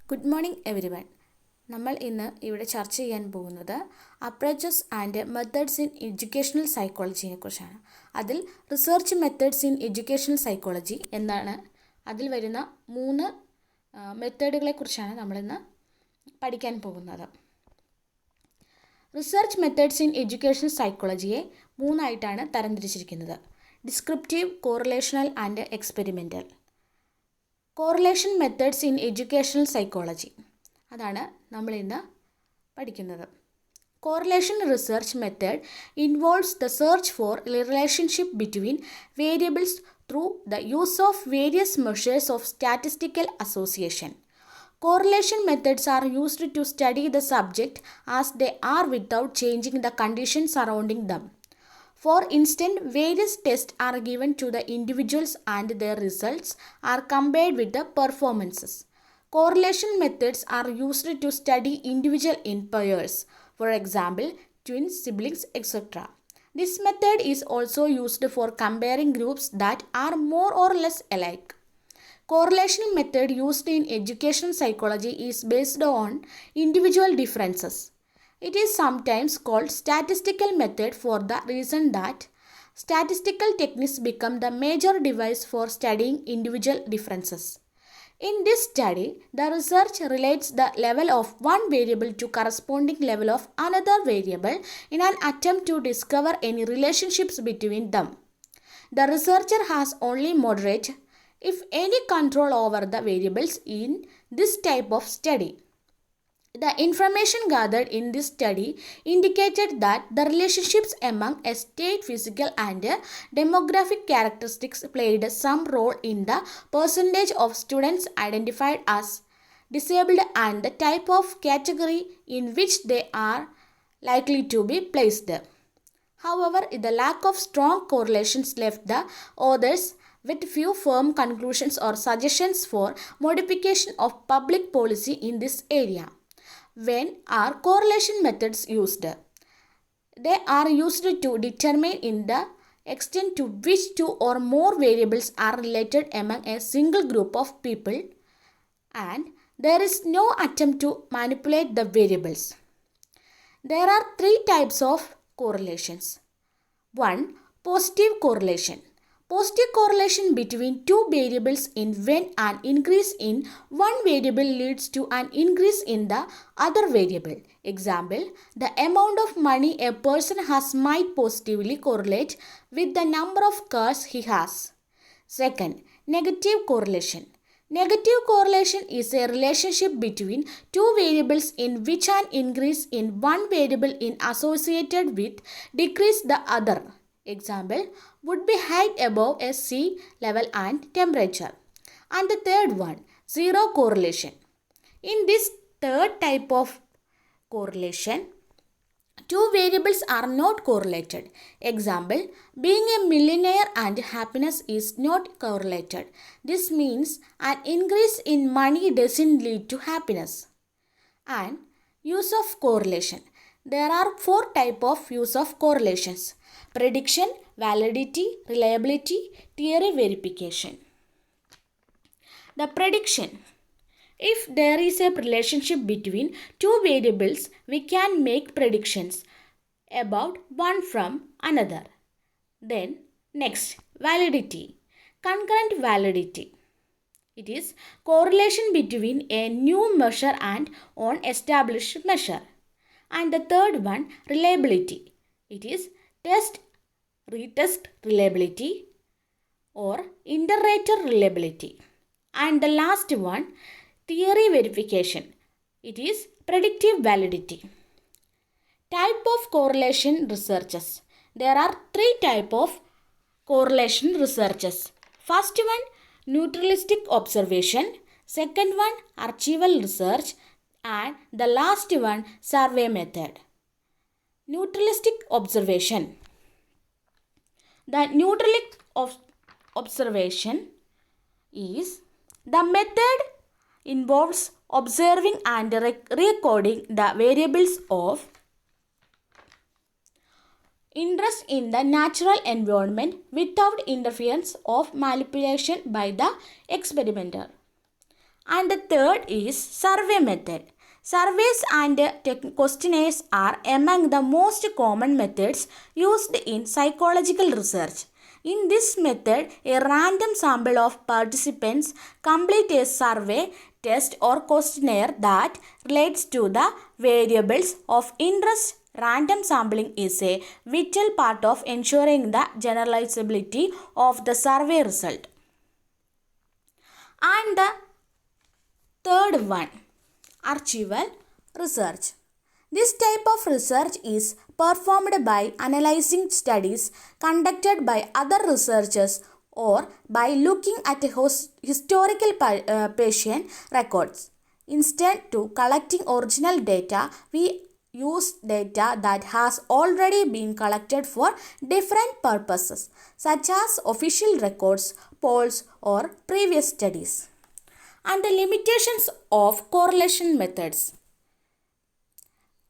Good morning every one. നമ്മൾ ഇന്ന് ഇവിടെ ചർച്ച ചെയ്യാൻ പോകുന്നത് approaches and methods in educational സൈക്കോളജിയെ കുറിച്ചാണ്. അതിൽ research methods in educational psychology എന്നാണ് അതിൽ വരുന്ന 3 മെത്തേഡുകളെ കുറിച്ചാണ് നമ്മളിന്ന് പഠിക്കാൻ പോകുന്നത്. റിസർച്ച് മെത്തേഡ്സ് ഇൻ എഡ്യൂക്കേഷണൽ സൈക്കോളജിയെ 3 ആയിട്ടാണ് തരംതിരിച്ചിരിക്കുന്നത്: descriptive, correlational and experimental. Correlation methods in educational psychology അതാണ് നമ്മളിന്ന് പഠിക്കുന്നത്. Correlation research method involves the search for relationship between variables through the use of various measures of statistical association. Correlation methods are used to study the subject as they are without changing the conditions surrounding them. For instance, various tests are given to the individuals and their results are compared with the performances. Correlation methods are used to study individual in pairs, for example, twins, siblings, etc. This method is also used for comparing groups that are more or less alike. Correlation method used in educational psychology is based on individual differences. It is sometimes called statistical method for the reason that statistical techniques become the major device for studying individual differences. In this study, the research relates the level of one variable to corresponding level of another variable in an attempt to discover any relationships between them. The researcher has only moderate, if any, control over the variables in this type of study. The information gathered in this study indicated that the relationships among a state physical and demographic characteristics played some role in the percentage of students identified as disabled and the type of category in which they are likely to be placed. However, the lack of strong correlations left the authors with few firm conclusions or suggestions for modification of public policy in this area. When are correlation methods used? They are used to determine in the extent to which 2 or more variables are related among a single group of people, and there is no attempt to manipulate the variables. There are 3 types of correlations. 1. Positive correlation. Positive correlation between 2 variables in when an increase in one variable leads to an increase in the other variable. Example, the amount of money a person has might positively correlate with the number of cars he has. Second, negative correlation. Negative correlation is a relationship between 2 variables in which an increase in one variable is associated with decrease the other. Example, would be height above a sea level and temperature. And the third one, zero correlation. In this third type of correlation, 2 variables are not correlated. Example, being a millionaire and happiness is not correlated. This means an increase in money doesn't lead to happiness. And use of correlation. There are 4 types of use of correlations: prediction, validity, reliability, theory verification. The prediction. If there is a relationship between 2 variables, we can make predictions about one from another. Then next, validity. Concurrent validity. It is correlation between a new measure and an established measure. And the third one, reliability. It is test, retest reliability or iterator reliability. And the last one, theory verification. It is predictive validity. Type of correlation researches. There are 3 types of correlation researches. First one, neutralistic observation. Second one, archival research. And the last one, survey method. Neutralistic observation. The neutralistic observation is the method involves observing and recording the variables of interest in the natural environment without interference of manipulation by the experimenter. And the third is survey method. Surveys and questionnaires are among the most common methods used in psychological research. In this method, a random sample of participants complete a survey, test or questionnaire that relates to the variables of interest. Random sampling is a vital part of ensuring the generalizability of the survey result. And the third one, archival research. This type of research is performed by analyzing studies conducted by other researchers or by looking at historical patient records. Instead to collecting original data, we use data that has already been collected for different purposes, such as official records, polls, or previous studies. And the limitations of correlation methods.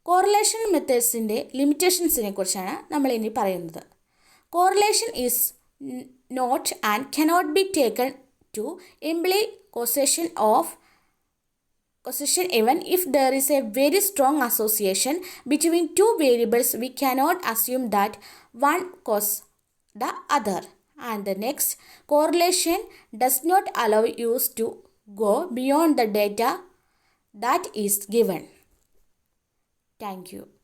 Correlation മെത്തേഡ്സിൻ്റെ ലിമിറ്റേഷൻസിനെ കുറിച്ചാണ് നമ്മൾ ഇനി പറയുന്നത്. Correlation is not and cannot be taken to imply causation even if there is a very strong association between two variables. We cannot assume that one causes the other. And the next, correlation does not allow you to go beyond the data that is given. Thank you.